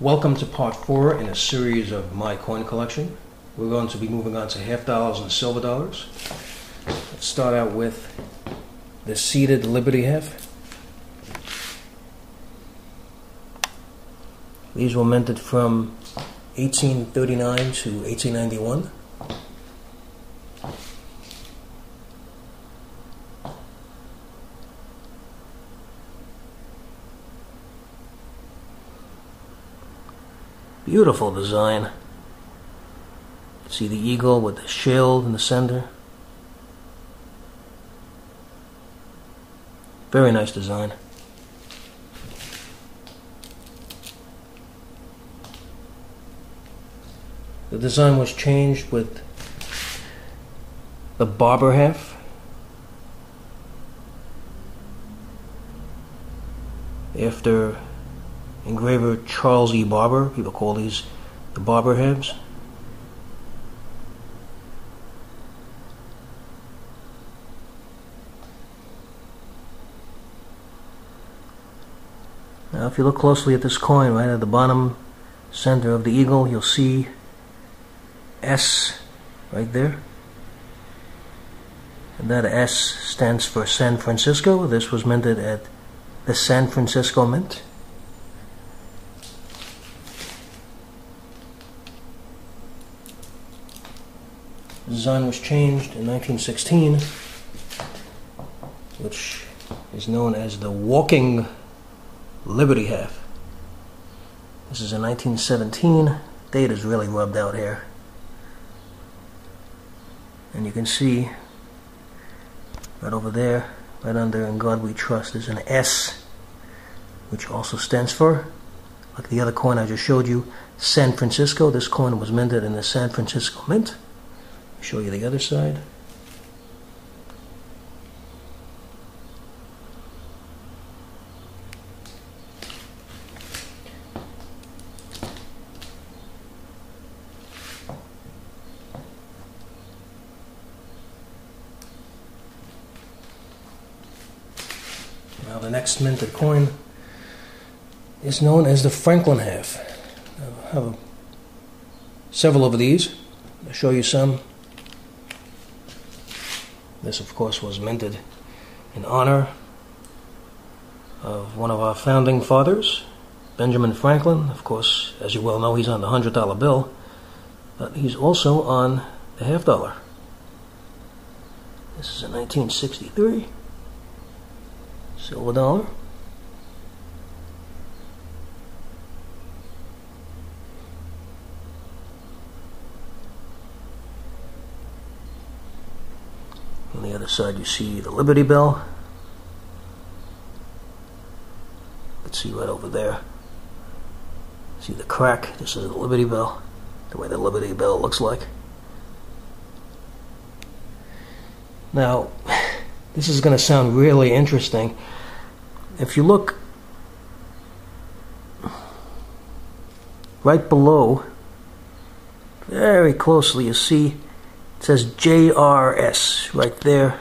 Welcome to part 4 in a series of my coin collection. We're going to be moving on to half dollars and silver dollars. Let's start out with the seated Liberty half. These were minted from 1839 to 1891. Beautiful design. See the eagle with the shield in the center. Very nice design. The design was changed with the Barber half. After engraver Charles E. Barber. People call these the Barber halves. Now if you look closely at this coin, right at the bottom center of the eagle, you'll see S right there. And that S stands for San Francisco. This was minted at the San Francisco Mint. The design was changed in 1916, which is known as the Walking Liberty half. This is in 1917. Date is really rubbed out here. And you can see right over there, right under In God We Trust, is an S, which also stands for, like the other coin I just showed you, San Francisco. This coin was minted in the San Francisco Mint. Show you the other side. Now the next minted coin is known as the Franklin half. I have several of these. I'll show you some. This, of course, was minted in honor of one of our founding fathers, Benjamin Franklin. Of course, as you well know, he's on the $100 bill, but he's also on the half dollar. This is a 1963 silver dollar. On the other side you see the Liberty Bell. You can see right over there. See the crack? This is the Liberty Bell. The way the Liberty Bell looks like. Now, this is going to sound really interesting. If you look right below, very closely, you see it says JRS right there.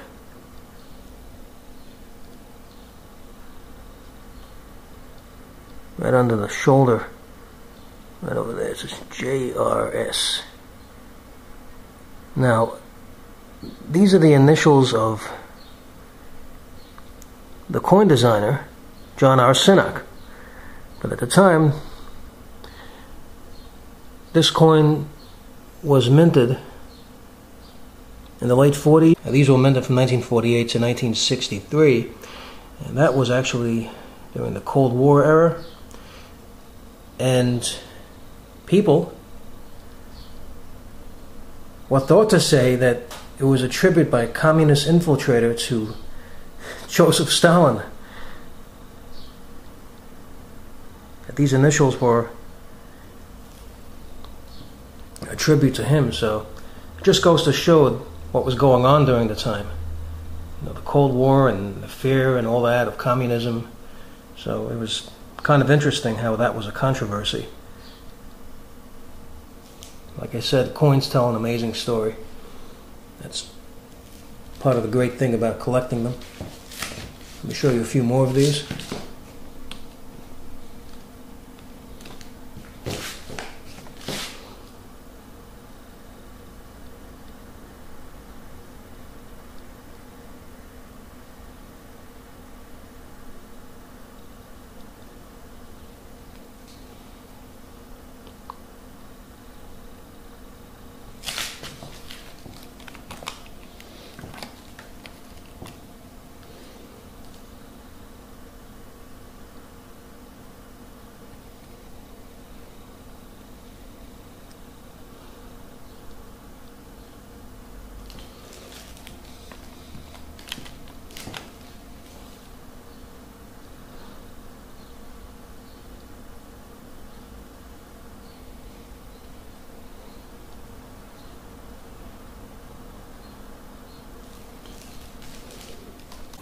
Right under the shoulder. Right over there it says JRS. Now, these are the initials of the coin designer, John R. Sinnock. But at the time, this coin was minted in the late 40s. These were minted from 1948 to 1963, and that was actually during the Cold War era. And people were thought to say that it was a tribute by a communist infiltrator to Joseph Stalin. That these initials were a tribute to him, so it just goes to show what was going on during the time. You know, the Cold War and the fear and all that of communism. So it was kind of interesting how that was a controversy. Like I said, coins tell an amazing story. That's part of the great thing about collecting them. Let me show you a few more of these.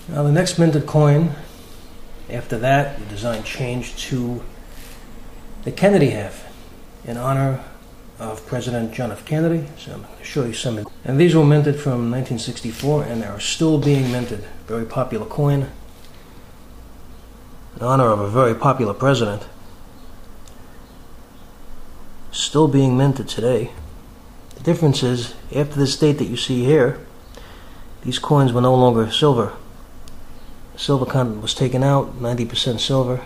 Now the next minted coin, after that, the design changed to the Kennedy half in honor of President John F. Kennedy. So I'm going to show you some. And these were minted from 1964 and are still being minted. Very popular coin in honor of a very popular president. Still being minted today. The difference is, after this date that you see here, these coins were no longer silver. The silver content was taken out, 90% silver.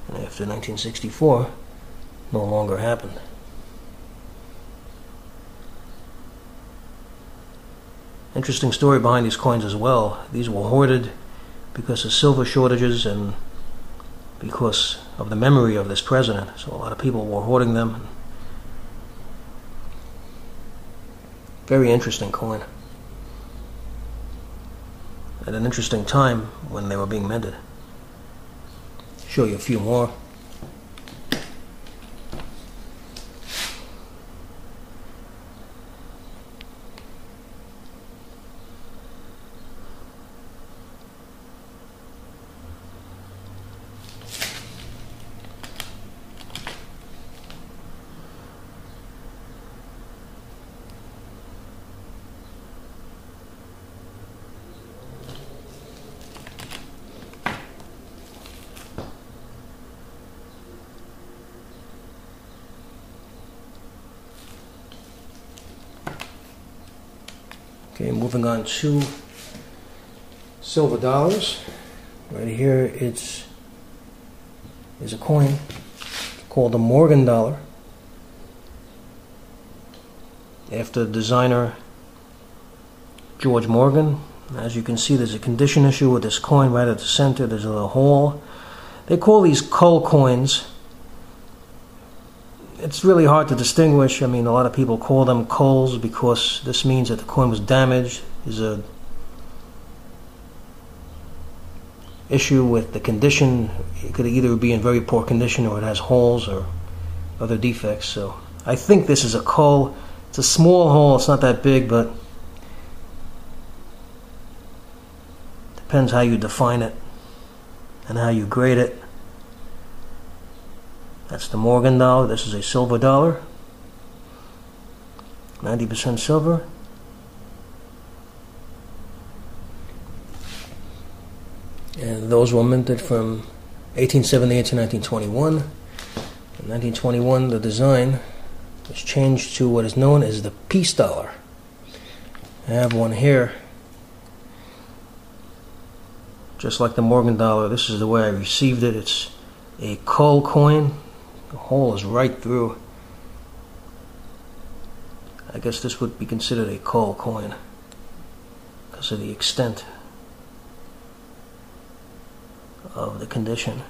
And after 1964, no longer happened. Interesting story behind these coins as well. These were hoarded because of silver shortages and because of the memory of this president. So a lot of people were hoarding them. Very interesting coin. At an interesting time when they were being minted. Show you a few more. Okay, moving on to silver dollars. Right here is a coin called the Morgan dollar, after designer George Morgan. As you can see, there's a condition issue with this coin right at the center. There's a little hole. They call these cull coins. It's really hard to distinguish. I mean, a lot of people call them culls because this means that the coin was damaged. There's a issue with the condition. It could either be in very poor condition or it has holes or other defects. So I think this is a cull. It's a small hole. It's not that big, but depends how you define it and how you grade it. That's the Morgan dollar. This is a silver dollar. 90% silver. And those were minted from 1878 to 1921. In 1921, the design was changed to what is known as the peace dollar. I have one here. Just like the Morgan dollar, this is the way I received it. It's a cull coin. The hole is right through. I guess this would be considered a cull coin because of the extent of the condition.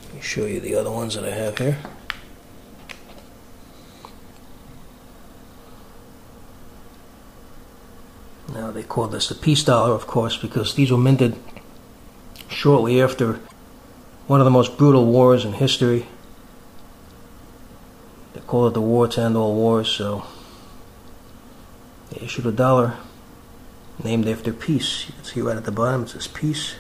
Let me show you the other ones that I have here. Now they call this the peace dollar, of course, because these were minted shortly after one of the most brutal wars in history. They call it the war to end all wars, so they issued a dollar named after peace. You can see right at the bottom it says peace.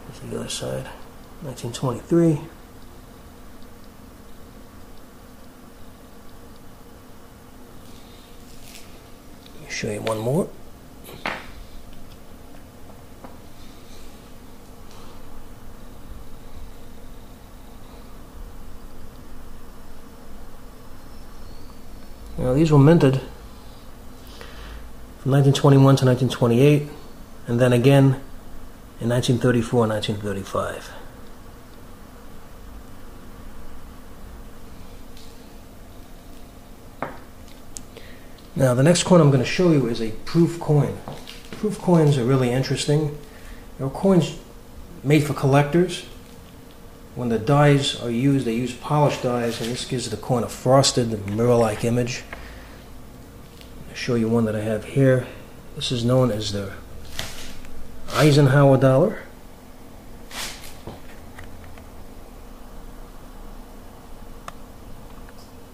Here's the other side. 1923. Let me show you one more. Now these were minted from 1921 to 1928, and then again in 1934 and 1935. Now the next coin I'm going to show you is a proof coin. Proof coins are really interesting. They're coins made for collectors. When the dies are used, they use polished dies, and this gives the coin a frosted, mirror-like image. I'll show you one that I have here. This is known as the Eisenhower dollar.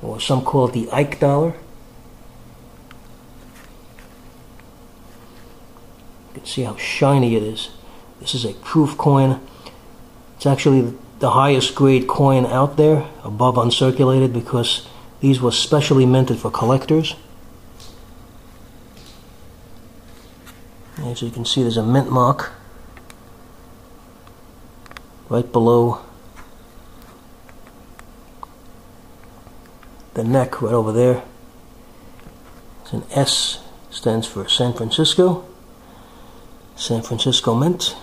or some call it the Ike dollar. You can see how shiny it is. This is a proof coin. It's actually the highest grade coin out there, above uncirculated, because these were specially minted for collectors. As you can see, there's a mint mark right below the neck, right over there. It's an S, stands for San Francisco. San Francisco Mint.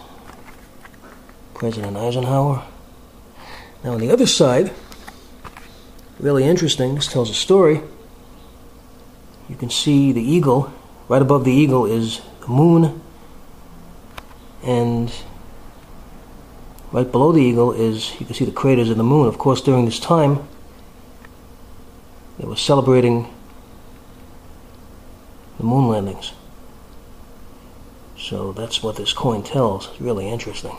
President Eisenhower. Now on the other side, really interesting, this tells a story. You can see the eagle. Right above the eagle is the moon, and right below the eagle is, you can see the craters of the moon. Of course, during this time, they were celebrating the moon landings. So that's what this coin tells. It's really interesting.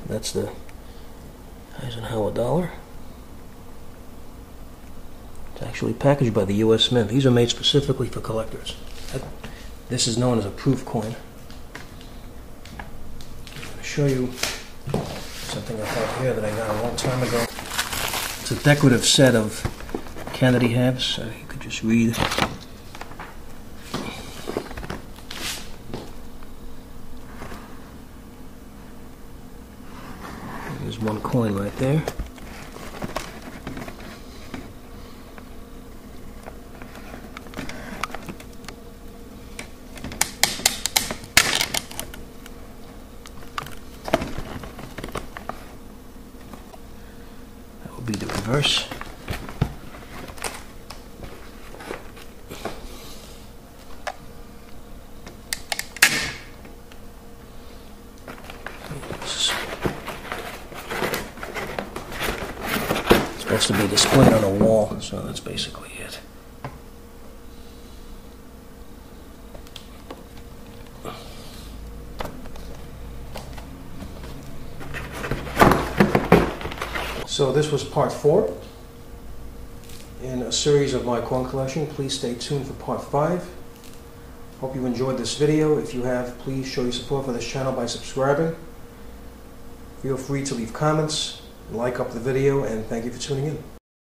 That's the Eisenhower dollar. It's actually packaged by the U.S. Mint. These are made specifically for collectors. This is known as a proof coin. I'm going to show you something I have here that I got a long time ago. It's a decorative set of Kennedy halves. You could just read. There's one coin right there. That would be the reverse. Supposed to be displayed on a wall, so that's basically it. So this was part 4 in a series of my coin collection. Please stay tuned for part 5. Hope you enjoyed this video. If you have, please show your support for this channel by subscribing. Feel free to leave comments, like up the video, and thank you for tuning in.